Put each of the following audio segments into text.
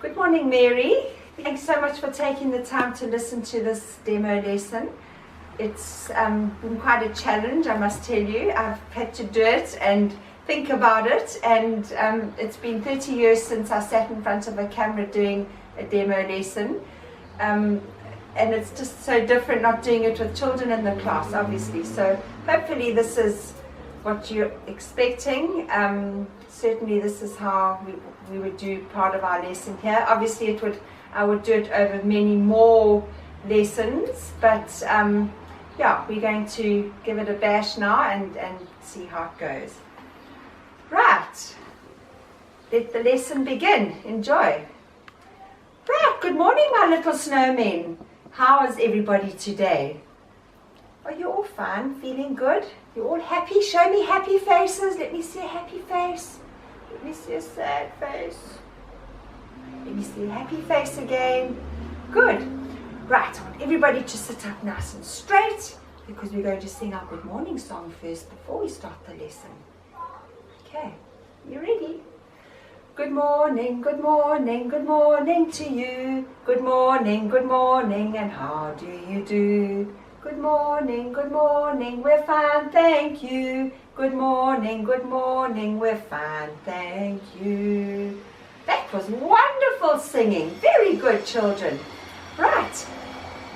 Good morning, Mary. Thanks so much for taking the time to listen to this demo lesson. It's been quite a challenge, I must tell you. I've had to do it and think about it, and it's been 30 years since I sat in front of a camera doing a demo lesson. And it's just so different not doing it with children in the class, obviously. So hopefully this is what you're expecting. Certainly this is how we would do part of our lesson here. Obviously I would do it over many more lessons, but yeah, we're going to give it a bash now and see how it goes. Right, let the lesson begin. Enjoy. Right, good morning, my little snowmen. How is everybody today? Are you all fine? Feeling good? You all happy? Show me happy faces. Let me see a happy face. Let me see a sad face. Let me see a happy face again. Good. Right, I want everybody to sit up nice and straight because we're going to sing our good morning song first before we start the lesson. Okay, you ready? Good morning, good morning, good morning to you. Good morning, and how do you do? Good morning, we're fine, thank you. Good morning, we're fine, thank you. That was wonderful singing. Very good, children. Right,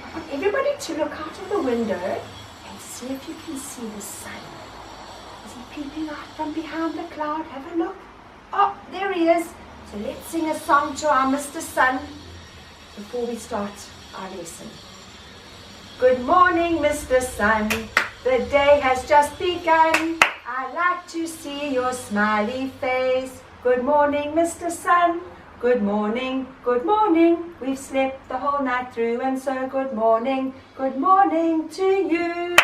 I want everybody to look out of the window and see if you can see the sun. Is he peeping out from behind the cloud? Have a look. Oh, there he is. So let's sing a song to our Mr. Sun before we start our lesson. Good morning, Mr. Sun. The day has just begun. I like to see your smiley face. Good morning, Mr. Sun. Good morning, we've slept the whole night through, and so good morning to you.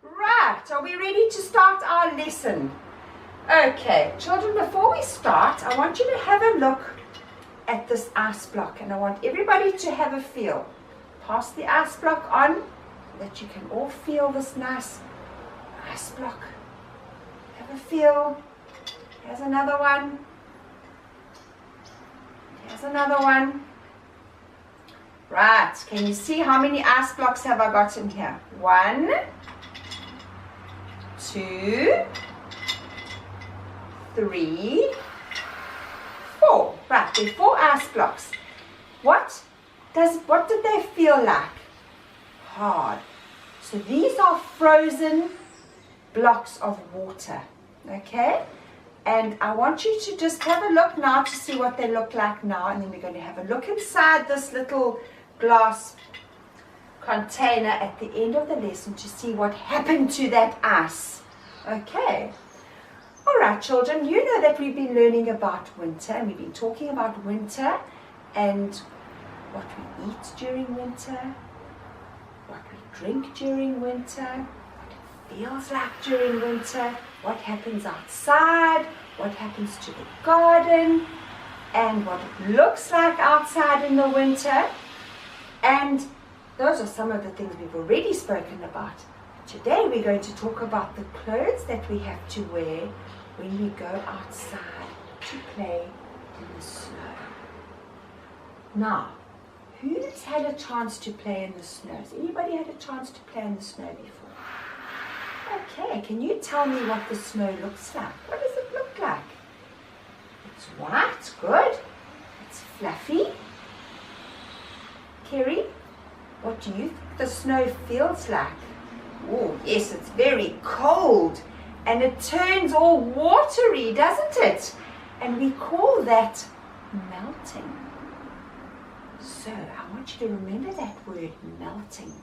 Right, are we ready to start our lesson? Okay, children, before we start, I want you to have a look at this ice block, and I want everybody to have a feel. Pass the ice block on so that you can all feel this nice ice block. Have a feel. Here's another one. Here's another one. Right, can you see how many ice blocks have I got in here? 1, 2, 3, 4. Right, there are 4 ice blocks. What did they feel like? Hard. So these are frozen blocks of water. Okay? And I want you to just have a look now to see what they look like now, and then we're going to have a look inside this little glass container at the end of the lesson to see what happened to that ice. Okay. All right, children, you know that we've been learning about winter, and we've been talking about winter and what we eat during winter, what we drink during winter, what it feels like during winter, what happens outside, what happens to the garden, and what it looks like outside in the winter. And those are some of the things we've already spoken about. Today we're going to talk about the clothes that we have to wear when we go outside to play in the snow. Now, who's had a chance to play in the snow? Has anybody had a chance to play in the snow before? Okay, can you tell me what the snow looks like? What does it look like? It's white, good. It's fluffy. Kerry, what do you think the snow feels like? Oh, yes, it's very cold. And it turns all watery, doesn't it? And we call that melting. So, I want you to remember that word, melting.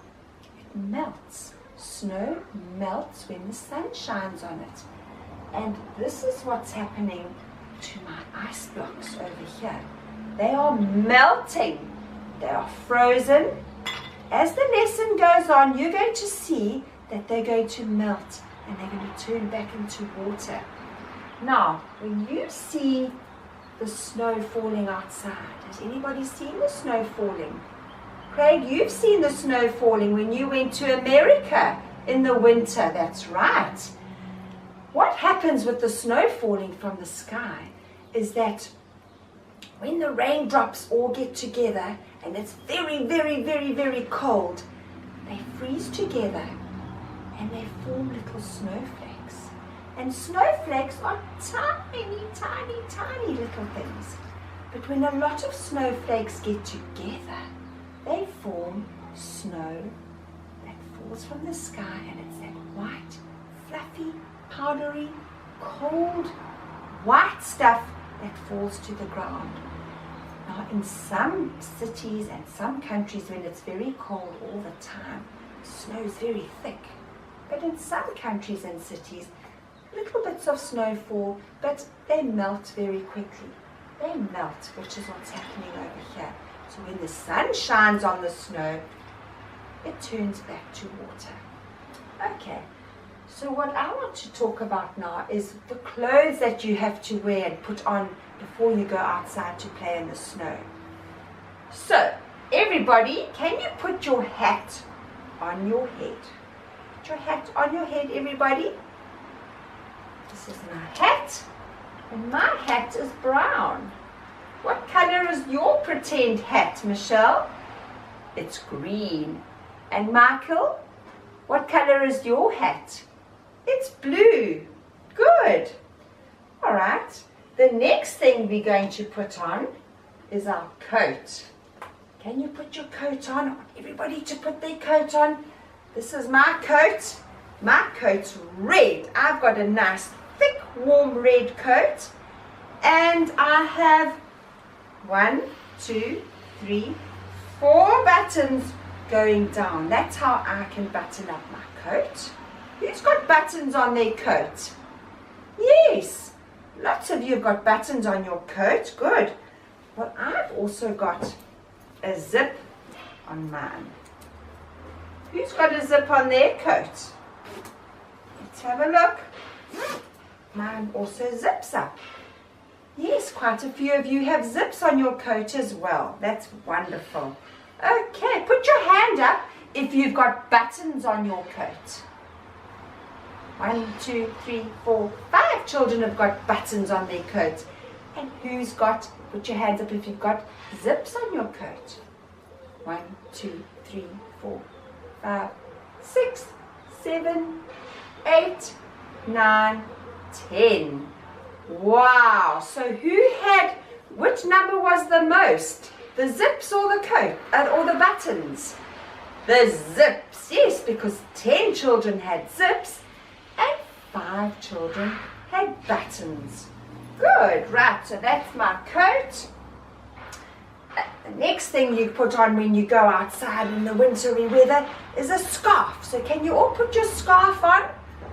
It melts. Snow melts when the sun shines on it. And this is what's happening to my ice blocks over here. They are melting. They are frozen. As the lesson goes on, you're going to see that they're going to melt and they're going to turn back into water. Now, when you see the snow falling outside, has anybody seen the snow falling? Craig, you've seen the snow falling when you went to America in the winter. That's right. What happens with the snow falling from the sky is that when the raindrops all get together and it's very, very, very, very cold, they freeze together and they form little snowflakes. And snowflakes are tiny, tiny, tiny little things. But when a lot of snowflakes get together, they form snow that falls from the sky, and it's that white, fluffy, powdery, cold, white stuff that falls to the ground. Now, in some cities and some countries, when it's very cold all the time, snow is very thick. But in some countries and cities, little bits of snow fall, but they melt very quickly. They melt, which is what's happening over here. So when the sun shines on the snow, it turns back to water. Okay, so what I want to talk about now is the clothes that you have to wear and put on before you go outside to play in the snow. So, everybody, can you put your hat on your head? Put your hat on your head, everybody. This is my hat, and my hat is brown. What color is your pretend hat, Michelle? It's green. And Michael, what color is your hat? It's blue. Good. All right. The next thing we're going to put on is our coat. Can you put your coat on? I want everybody to put their coat on. This is my coat. My coat's red. I've got a nice, thick, warm red coat. And I have 1, 2, 3, 4 buttons going down. That's how I can button up my coat. Who's got buttons on their coat? Yes, lots of you have got buttons on your coat. Good. Well, I've also got a zip on mine. Who's got a zip on their coat? Let's have a look. Mine also zips up. Yes, quite a few of you have zips on your coat as well. That's wonderful. Okay, put your hand up if you've got buttons on your coat. 1, 2, 3, 4, 5 children have got buttons on their coat. And who's got, put your hands up if you've got zips on your coat. 1, 2, 3, 4, 5, 6, 7, 8, 9, 10. Wow, so who had, which number was the most? The zips or the coat, or the buttons? The zips, yes, because 10 children had zips and 5 children had buttons. Good, right, so that's my coat. The next thing you put on when you go outside in the wintry weather is a scarf. So can you all put your scarf on?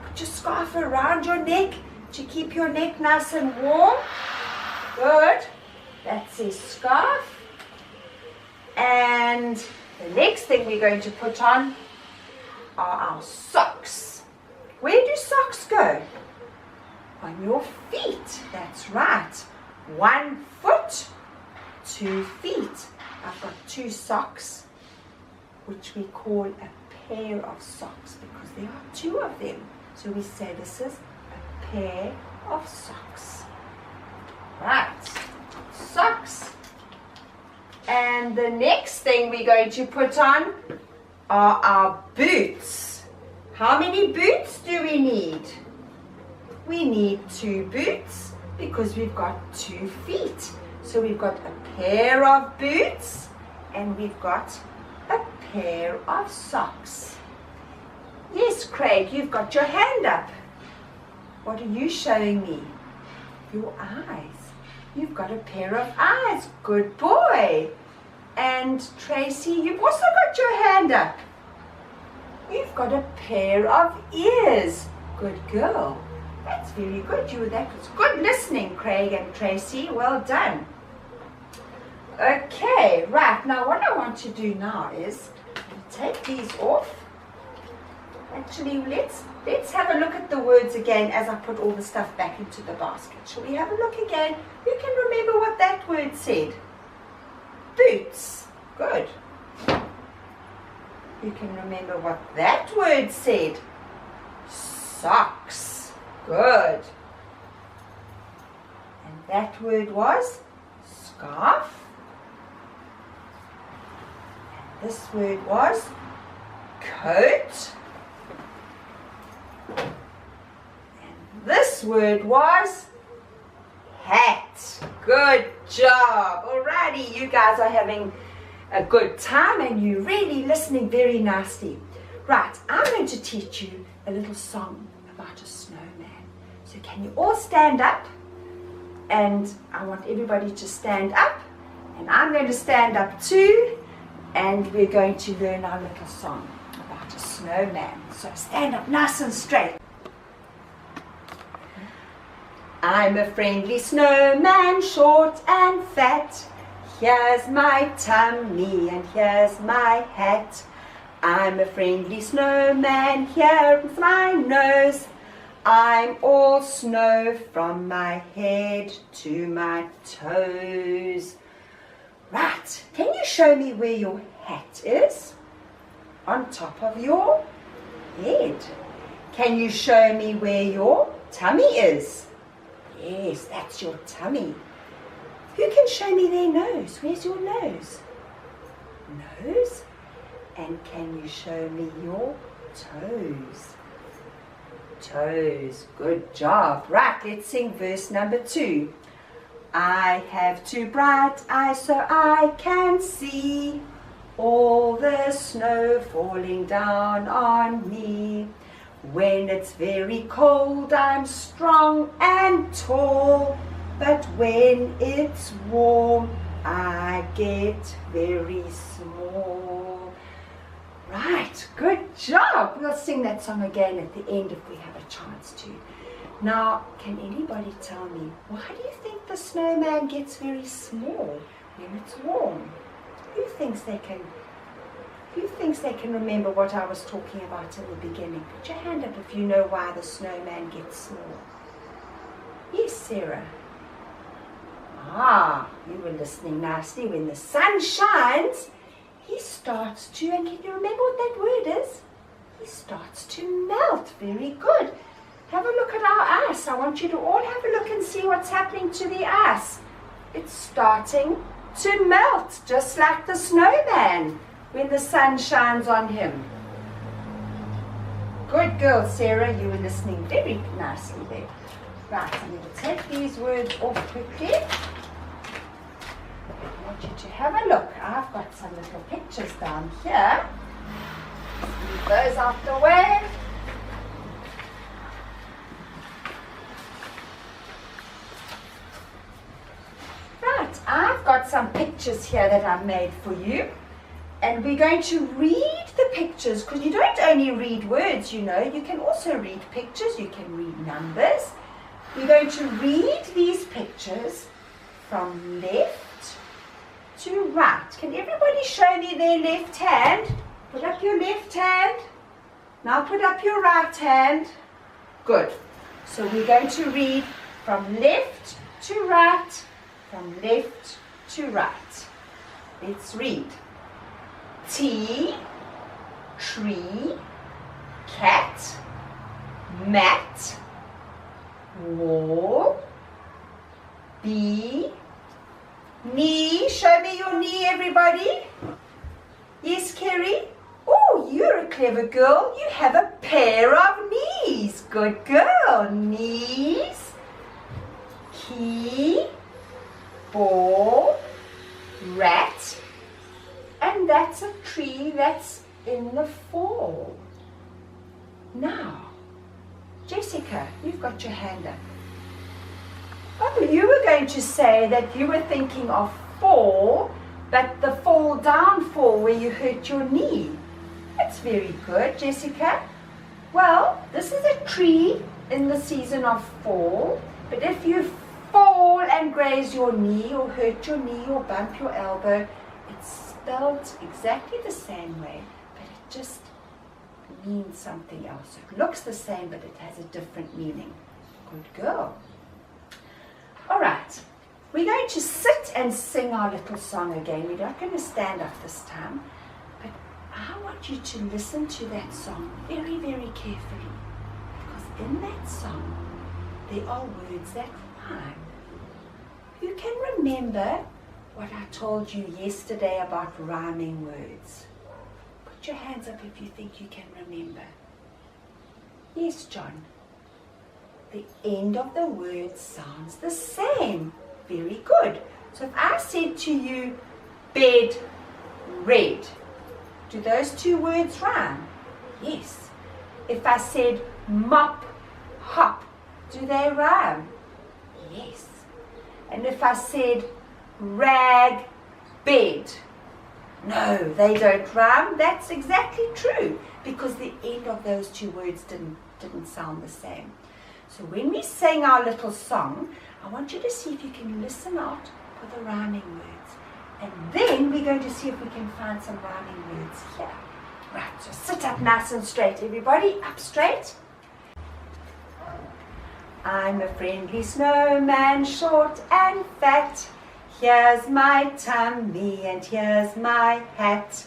Put your scarf around your neck to keep your neck nice and warm. Good. That's a scarf. And the next thing we're going to put on are our socks. Where do socks go? On your feet. That's right. 1 foot, 2 feet. I've got 2 socks, which we call a pair of socks because there are 2 of them. So we say this is a pair of socks. Right. Socks. And the next thing we're going to put on are our boots. How many boots do we need? We need 2 boots because we've got 2 feet. So we've got a pair of boots and we've got a pair of socks. Yes, Craig, you've got your hand up. What are you showing me? Your eyes. You've got a pair of eyes. Good boy. And Tracy, you've also got your hand up. You've got a pair of ears. Good girl. That's very good. That was good listening, Craig and Tracy. Well done. Okay, right. Now what I want to do now is take these off. Actually, let's have a look at the words again as I put all the stuff back into the basket. Shall we have a look again? Who can remember what that word said? Boots. Good. You can remember what that word said? Socks. Good. And that word was scarf. And this word was coat. And this word was hat. Good job. Alrighty, you guys are having a good time and you're really listening very nicely. Right, I'm going to teach you a little song about a snowman. So can you all stand up? And I want everybody to stand up. And I'm going to stand up too. And we're going to learn our little song about a snowman. So stand up nice and straight. I'm a friendly snowman, short and fat. Here's my tummy and here's my hat. I'm a friendly snowman, here's my nose. I'm all snow from my head to my toes. Right, can you show me where your hat is? On top of your head. Can you show me where your tummy is? Yes, that's your tummy. Who can show me their nose? Where's your nose? Nose? And can you show me your toes? Toes. Good job. Right, let's sing verse number 2. I have 2 bright eyes so I can see all the snow falling down on me. When it's very cold, I'm strong and tall, but when it's warm, I get very small. Right, good job. We'll sing that song again at the end if we have a chance to. Now, can anybody tell me, why do you think the snowman gets very small when it's warm? Who thinks they can remember what I was talking about in the beginning? Put your hand up if you know why the snowman gets small. Yes, Sarah. Ah, you were listening nicely. When the sun shines, he starts to, and can you remember what that word is? He starts to melt. Very good. Have a look at our ice. I want you to all have a look and see what's happening to the ice. It's starting to melt, just like the snowman when the sun shines on him. Good girl, Sarah. You were listening very nicely there. Right, I'm going to take these words off quickly. I want you to have a look. I've got some little pictures down here. Move those out the way. Right, I've got some pictures here that I've made for you. And we're going to read the pictures, because you don't only read words, you know. You can also read pictures. You can read numbers. We're going to read these pictures from left to right. Can everybody show me their left hand? Put up your left hand. Now put up your right hand. Good. So we're going to read from left to right, from left to right. Let's read. T, tree, cat, mat, wall, bee, knee. Show me your knee, everybody. Yes, Kerry? Oh, you're a clever girl. You have a pair of knees. Good girl. Knees, key, ball, rat, and that's a tree that's in the fall. Now, Jessica, you've got your hand up. Oh, you were going to say that you were thinking of fall, but the fall down fall where you hurt your knee. That's very good, Jessica. Well, this is a tree in the season of fall, but if you fall and graze your knee or hurt your knee or bump your elbow, it's spelled exactly the same way, but it just means something else. It looks the same, but it has a different meaning. Good girl. All right, we're going to sit and sing our little song again. We're not going to stand up this time, but I want you to listen to that song very, very carefully, because in that song there are words that rhyme. You can remember what I told you yesterday about rhyming words? Put your hands up if you think you can remember. Yes, John. The end of the word sounds the same. Very good. So if I said to you, bed, red, do those two words rhyme? Yes. If I said mop, hop, do they rhyme? Yes. And if I said rag, bed, no, they don't rhyme. That's exactly true, because the end of those two words didn't sound the same. So when we sing our little song, I want you to see if you can listen out for the rhyming words. And then we're going to see if we can find some rhyming words here. Right, so sit up nice and straight, everybody. Up straight. I'm a friendly snowman, short and fat. Here's my tummy and here's my hat.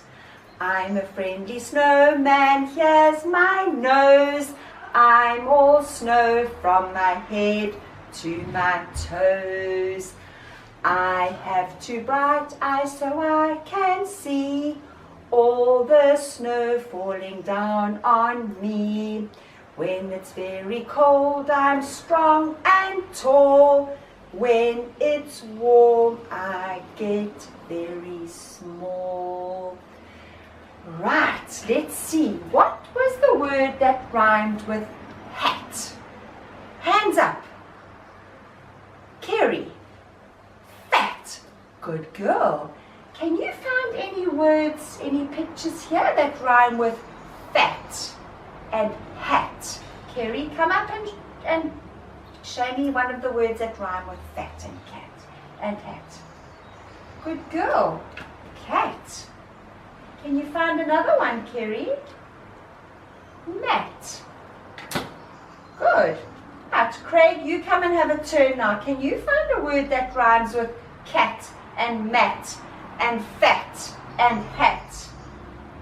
I'm a friendly snowman, here's my nose. I'm all snow from my head to my toes. I have two bright eyes so I can see all the snow falling down on me. When it's very cold, I'm strong and tall. When it's warm, I get very small. Right, let's see. What was the word that rhymed with hat? Hands up. Kerry. Fat. Good girl. Can you find any words, any pictures here that rhyme with fat and hat? Kerry, come up and show me one of the words that rhyme with fat and cat and hat. Good girl. Cat. Can you find another one, Kerry? Mat. Good. Right, Craig, you come and have a turn now. Can you find a word that rhymes with cat and mat and fat and hat?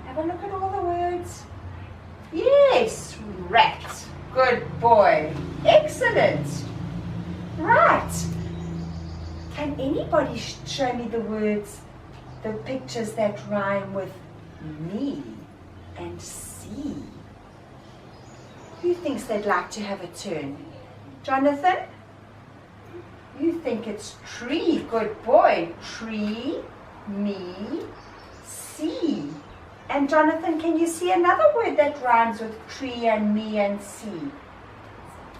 Have a look at all the words. Yes, rat. Good boy. Excellent. Right. Can anybody show me the words, the pictures that rhyme with me and see? Who thinks they'd like to have a turn? Jonathan? You think it's tree. Good boy. Tree, me, see. And Jonathan, can you see another word that rhymes with tree and me and see?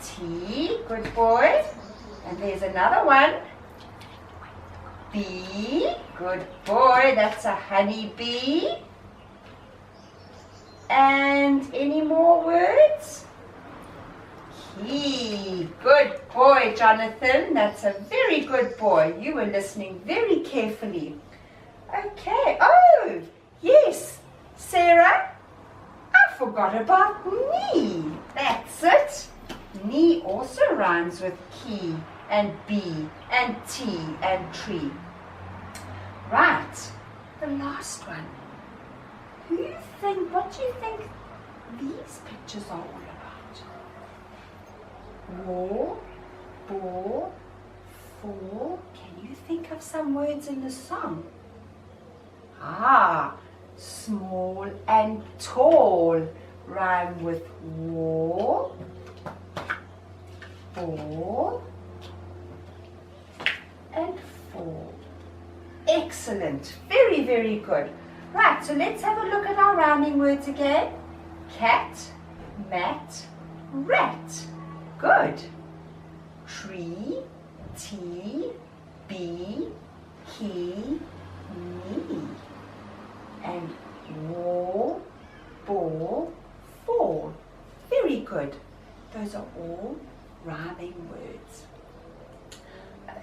Tea. Good boy. And there's another one. Bee. Good boy. That's a honey bee. And any more words? Key. Good boy, Jonathan. That's a very good boy. You were listening very carefully. Okay. Oh, yes. Sarah, I forgot about knee. That's it. Knee also rhymes with key and bee and tea and tree. Right. The last one. What do you think these pictures are all about? War, ball, fall. Can you think of some words in the song? Ah, small and tall rhyme with war, ball, and fall. Excellent. Very, very good. Right, so let's have a look at our rhyming words again. Cat, mat, rat. Good. Tree, tea, bee, key, knee. And war, ball, fall. Very good. Those are all rhyming words.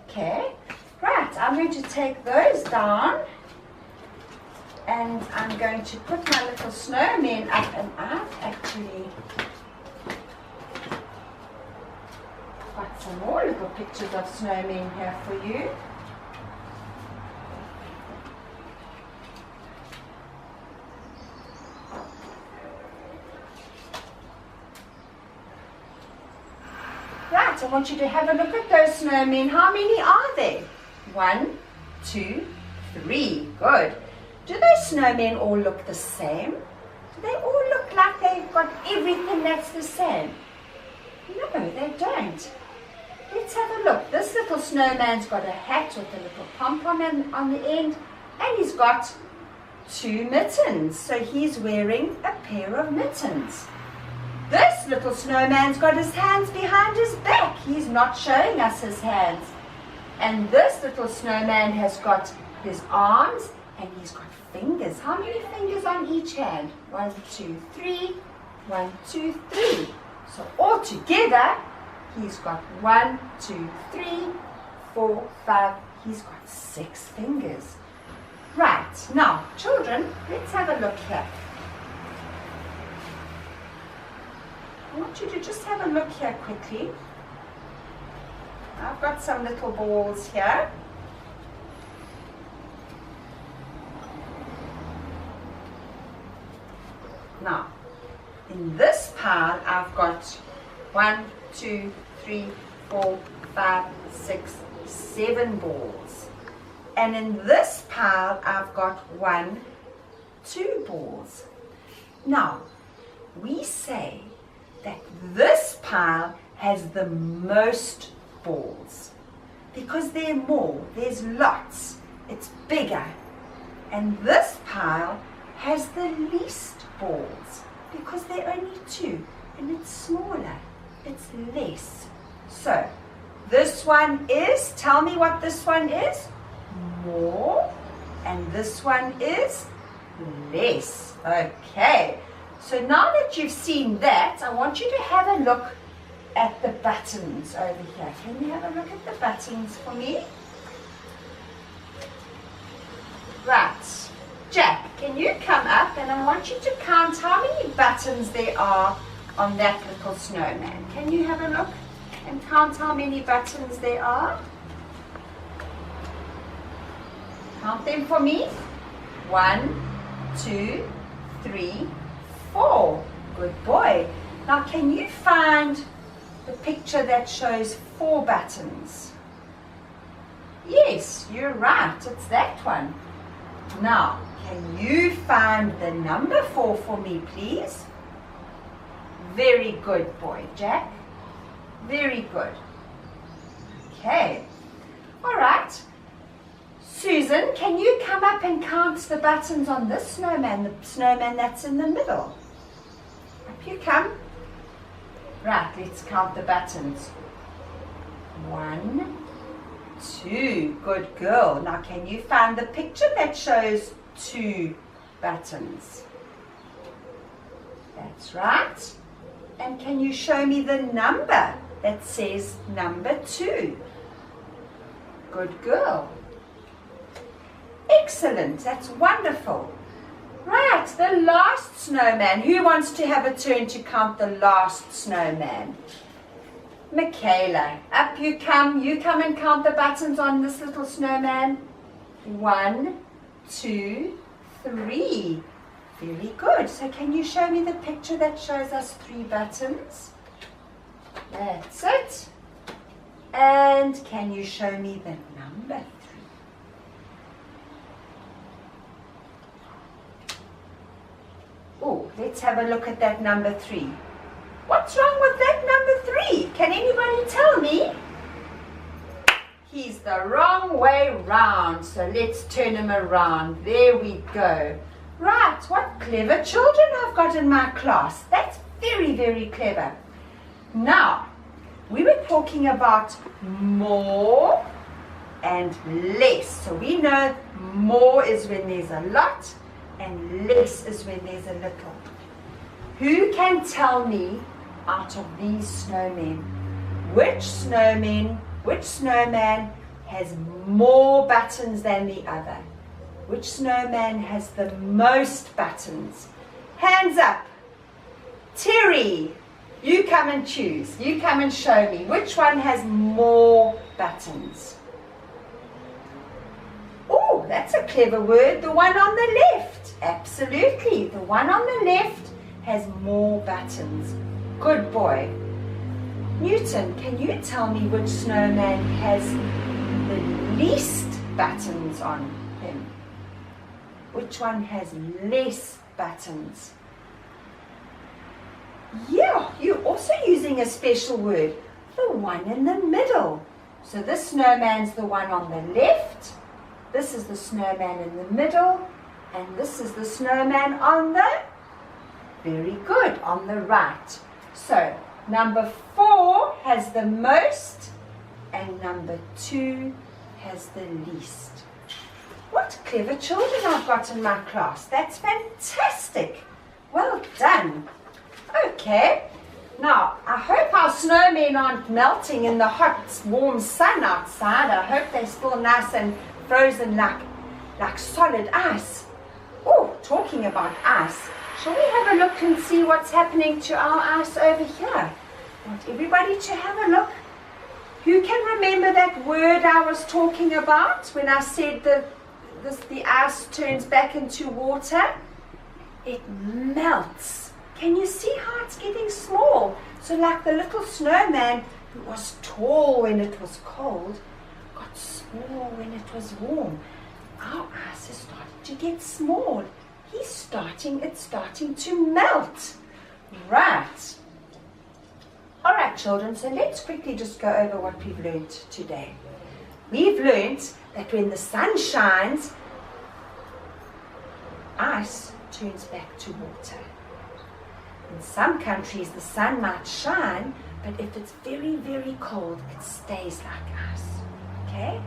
Okay, right, I'm going to take those down and I'm going to put my little snowmen up, and I've actually got some more little pictures of snowmen here for you. Right, I want you to have a look at those snowmen. How many are there? 1, 2, 3. Good. Do those snowmen all look the same? Do they all look like they've got everything that's the same? No, they don't. Let's have a look. This little snowman's got a hat with a little pom-pom on the end, and he's got 2 mittens. So he's wearing a pair of mittens. This little snowman's got his hands behind his back. He's not showing us his hands. And this little snowman has got his arms and he's got fingers. How many fingers on each hand? 1, 2, 3. 1, 2, 3. So all together, he's got 1, 2, 3, 4, 5. He's got 6 fingers. Right, now children, let's have a look here. I want you to just have a look here quickly. I've got some little balls here. Now, in this pile, I've got 1, 2, 3, 4, 5, 6, 7 balls. And in this pile, I've got 1, 2 balls. Now, we say that this pile has the most balls because there are more, there's lots, it's bigger. And this pile has the least balls because there are only 2 and it's smaller, it's less. So this one is, tell me what this one is, more, and this one is less. Okay, so now that you've seen that, I want you to have a look at the buttons over here. Can you have a look at the buttons for me? Right, Jack, can you come up and I want you to count how many buttons there are on that little snowman. Can you have a look and count how many buttons there are? Count them for me. 1, 2, 3, 4. Good boy. Now can you find the picture that shows 4 buttons? Yes, you're right. It's that one. Now, can you find the number 4 for me, please? Very good boy, Jack. Very good. Okay. All right. Susan, can you come up and count the buttons on this snowman, the snowman that's in the middle? Up you come. Right, let's count the buttons. 1, 2. Good girl. Now can you find the picture that shows 2 buttons? That's right. And can you show me the number that says number 2? Good girl. Excellent. That's wonderful. Right, the last snowman. Who wants to have a turn to count the last snowman? Michaela, up you come. You come and count the buttons on this little snowman. 1, 2, 3. Very good. So can you show me the picture that shows us 3 buttons? That's it. And can you show me the number 3? Oh, let's have a look at that number 3. What's wrong with that number 3? Can anybody tell me? He's the wrong way round, so let's turn him around. There we go. Right, what clever children I've got in my class. That's very, very clever. Now, we were talking about more and less. So we know more is when there's a lot and less is when there's a little. Who can tell me out of these snowmen, which snowman has more buttons than the other? Which snowman has the most buttons? Hands up. Terry, you come and choose. You come and show me. Which one has more buttons? Oh, that's a clever word. The one on the left. Absolutely. The one on the left has more buttons. Good boy. Newton, can you tell me which snowman has the least buttons on him? Which one has less buttons? Yeah, you're also using a special word, the one in the middle. So this snowman's the one on the left, this is the snowman in the middle, and this is the snowman on the, very good, on the right. So number 4 has the most, and number 2 has the least. What clever children I've got in my class. That's fantastic. Well done. Okay. Now, I hope our snowmen aren't melting in the hot, warm sun outside. I hope they're still nice and frozen like solid ice. Oh, talking about ice. Shall we have a look and see what's happening to our ice over here? I want everybody to have a look. Who can remember that word I was talking about when I said the ice turns back into water? It melts. Can you see how it's getting small? So like the little snowman who was tall when it was cold, got small when it was warm. Our ice is starting to get small. It's starting to melt. Right. All right, children, so let's quickly just go over what we've learned today. We've learned that when the sun shines, ice turns back to water. In some countries, the sun might shine, but if it's very, very cold, it stays like ice. Okay?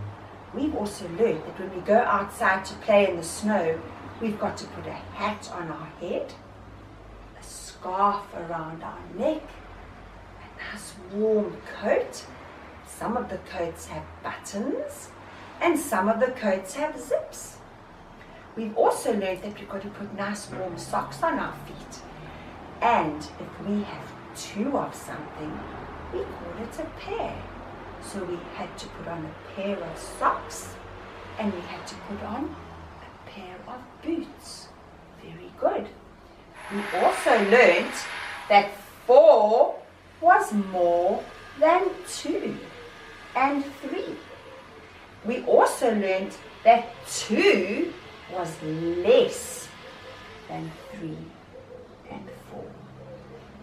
We've also learned that when we go outside to play in the snow, we've got to put a hat on our head, a scarf around our neck, a nice warm coat. Some of the coats have buttons, and some of the coats have zips. We've also learned that we've got to put nice warm socks on our feet. And if we have 2 of something, we call it a pair. So we had to put on a pair of socks, and we had to put on a pair of boots. Very good. We also learned that 4 was more than 2 and 3. We also learned that 2 was less than 3 and 4.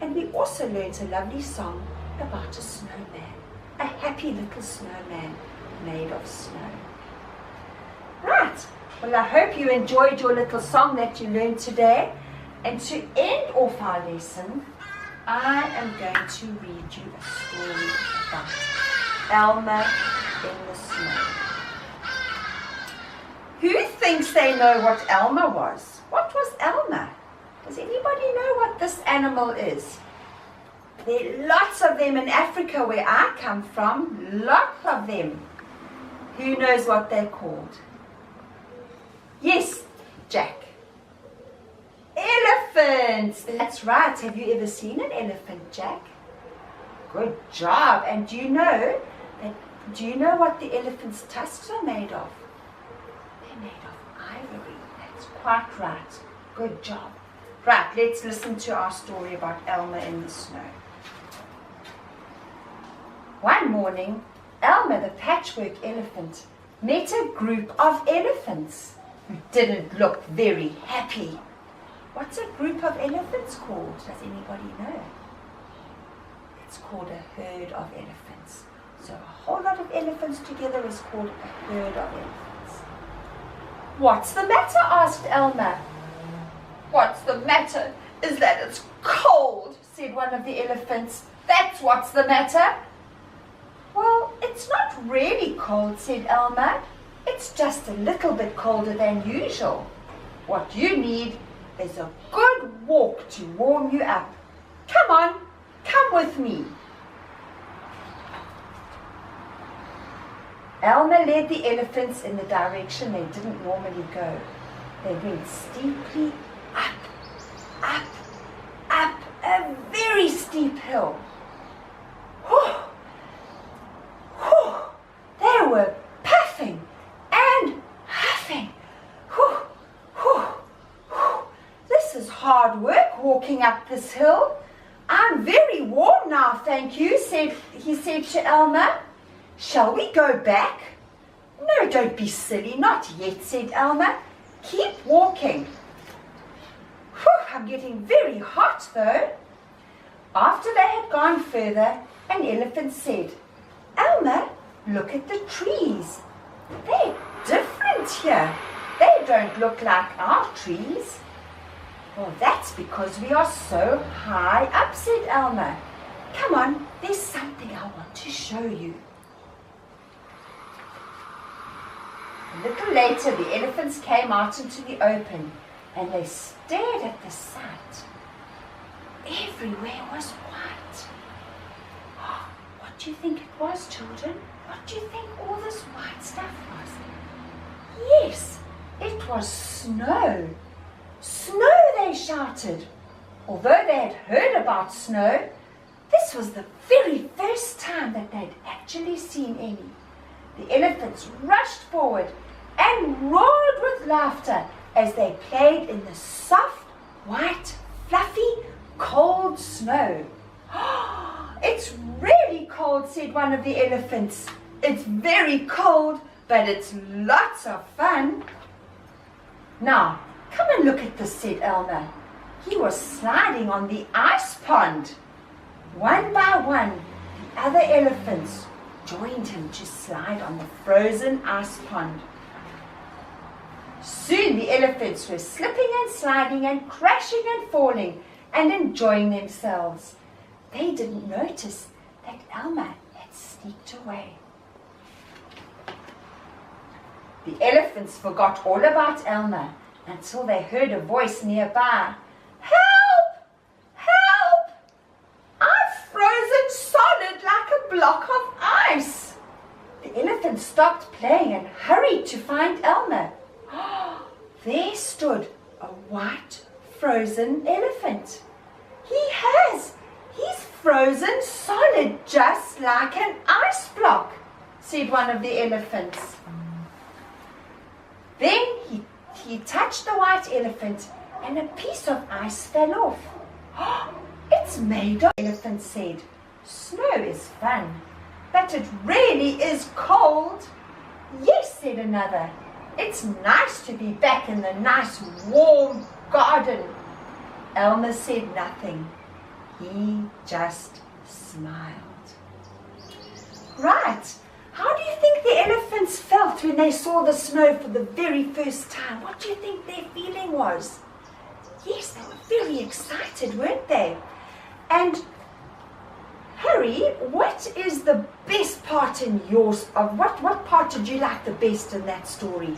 And we also learned a lovely song about a snowman, a happy little snowman made of snow. Right, well I hope you enjoyed your little song that you learned today. And to end off our lesson, I am going to read you a story about Elmer in the snow. Who thinks they know what Elmer was? What was Elmer? Does anybody know what this animal is? There are lots of them in Africa where I come from. Lots of them. Who knows what they're called? Yes, Jack. Elephants. That's right. Have you ever seen an elephant, Jack? Good job. And do you know what the elephant's tusks are made of? They're made of ivory. That's quite right. Good job. Right, let's listen to our story about Elmer in the snow. One morning, Elmer the patchwork elephant met a group of elephants who didn't look very happy. What's a group of elephants called? Does anybody know? It's called a herd of elephants. So a whole lot of elephants together is called a herd of elephants. What's the matter? Asked Elmer. What's the matter is that it's cold, said one of the elephants. That's what's the matter. Well, it's not really cold, said Elmer. It's just a little bit colder than usual. What you need is a good walk to warm you up. Come on, come with me. Elmer led the elephants in the direction they didn't normally go. They went steeply up, up, up a very steep hill. Whew, whew, they were puffing and huffing. Whew, whew, whew. This is hard work walking up this hill. I'm very warm now, thank you, he said to Elmer. Shall we go back? No, don't be silly, not yet, said Elmer. Keep walking. Whew, I'm getting very hot though. After they had gone further, an elephant said, Elmer, look at the trees. They're different here. They don't look like our trees. Well, that's because we are so high up, said Elmer. Come on, there's something I want to show you. A little later, the elephants came out into the open and they stared at the sight. Everywhere was white. Oh, what do you think it was, children? What do you think all this white stuff was? Yes, it was snow. Snow, they shouted. Although they had heard about snow, this was the very first time that they'd actually seen any. The elephants rushed forward and roared with laughter as they played in the soft, white, fluffy, cold snow. It's really cold, said one of the elephants. It's very cold, but it's lots of fun. Now, come and look at this, said Elmer. He was sliding on the ice pond. One by one, the other elephants joined him to slide on the frozen ice pond. Soon the elephants were slipping and sliding and crashing and falling and enjoying themselves. They didn't notice that Elmer had sneaked away. The elephants forgot all about Elmer until they heard a voice nearby. Help! Help! I've frozen solid like a block of ice. The elephants stopped playing and hurried to find Elmer. There stood a white frozen elephant. He's frozen solid just like an ice block, said one of the elephants. Then he touched the white elephant and a piece of ice fell off. It's made of, the elephant said. Snow is fun, but it really is cold. Yes, said another. It's nice to be back in the nice warm garden. Elmer said nothing. He just smiled. Right. How do you think the elephants felt when they saw the snow for the very first time? What do you think their feeling was? Yes, they were very excited, weren't they? And Harry, what is the best part in yours? What part did you like the best in that story?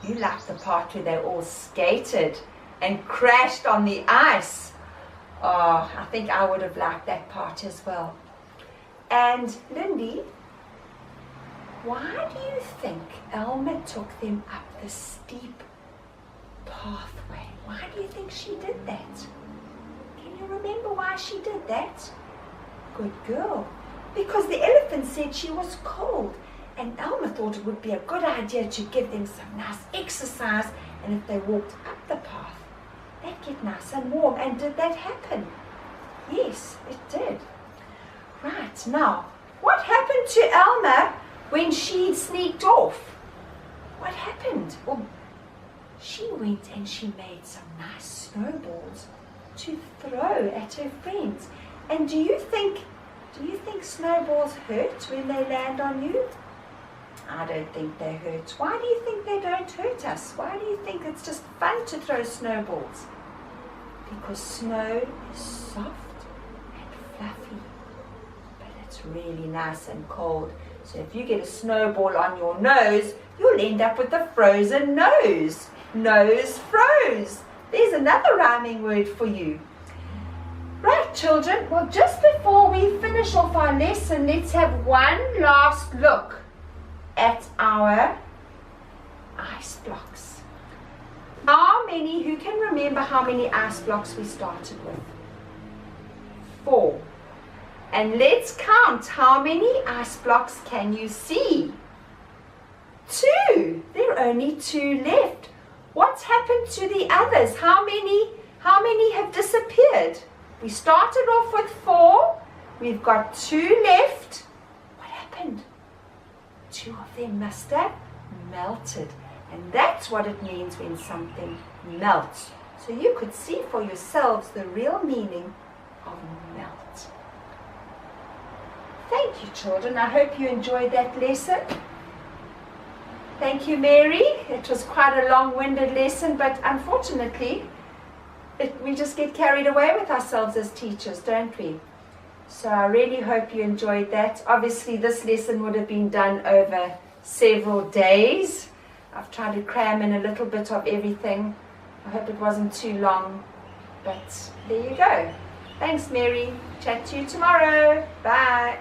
You liked the part where they all skated and crashed on the ice. Oh, I think I would have liked that part as well. And Lindy, why do you think Elmer took them up the steep pathway? Why do you think she did that? Can you remember why she did that? Good girl. Because the elephant said she was cold, and Elmer thought it would be a good idea to give them some nice exercise, and if they walked up the path, they'd get nice and warm. And did that happen? Yes, it did. Right, now, what happened to Elmer when she sneaked off? What happened? Well, she went and she made some nice snowballs to throw at her friends. And do you think snowballs hurt when they land on you? I don't think they hurt. Why do you think they don't hurt us? Why do you think it's just fun to throw snowballs? Because snow is soft and fluffy, but it's really nice and cold. So if you get a snowball on your nose, you'll end up with a frozen nose. Nose froze. There's another rhyming word for you. Right, children, well, just before we finish off our lesson, let's have one last look at our ice blocks. Who can remember how many ice blocks we started with? 4. And let's count, how many ice blocks can you see? 2. There are only 2 left. What's happened to the others? How many have disappeared? We started off with 4. We've got 2 left. What happened? 2 of there must have melted. And that's what it means when something melts. So you could see for yourselves the real meaning of melt. Thank you, children. I hope you enjoyed that lesson. Thank you, Mary. It was quite a long-winded lesson, but unfortunately, we just get carried away with ourselves as teachers, don't we? So I really hope you enjoyed that. Obviously, this lesson would have been done over several days. I've tried to cram in a little bit of everything. I hope it wasn't too long, but there you go. Thanks, Mary. Chat to you tomorrow. Bye.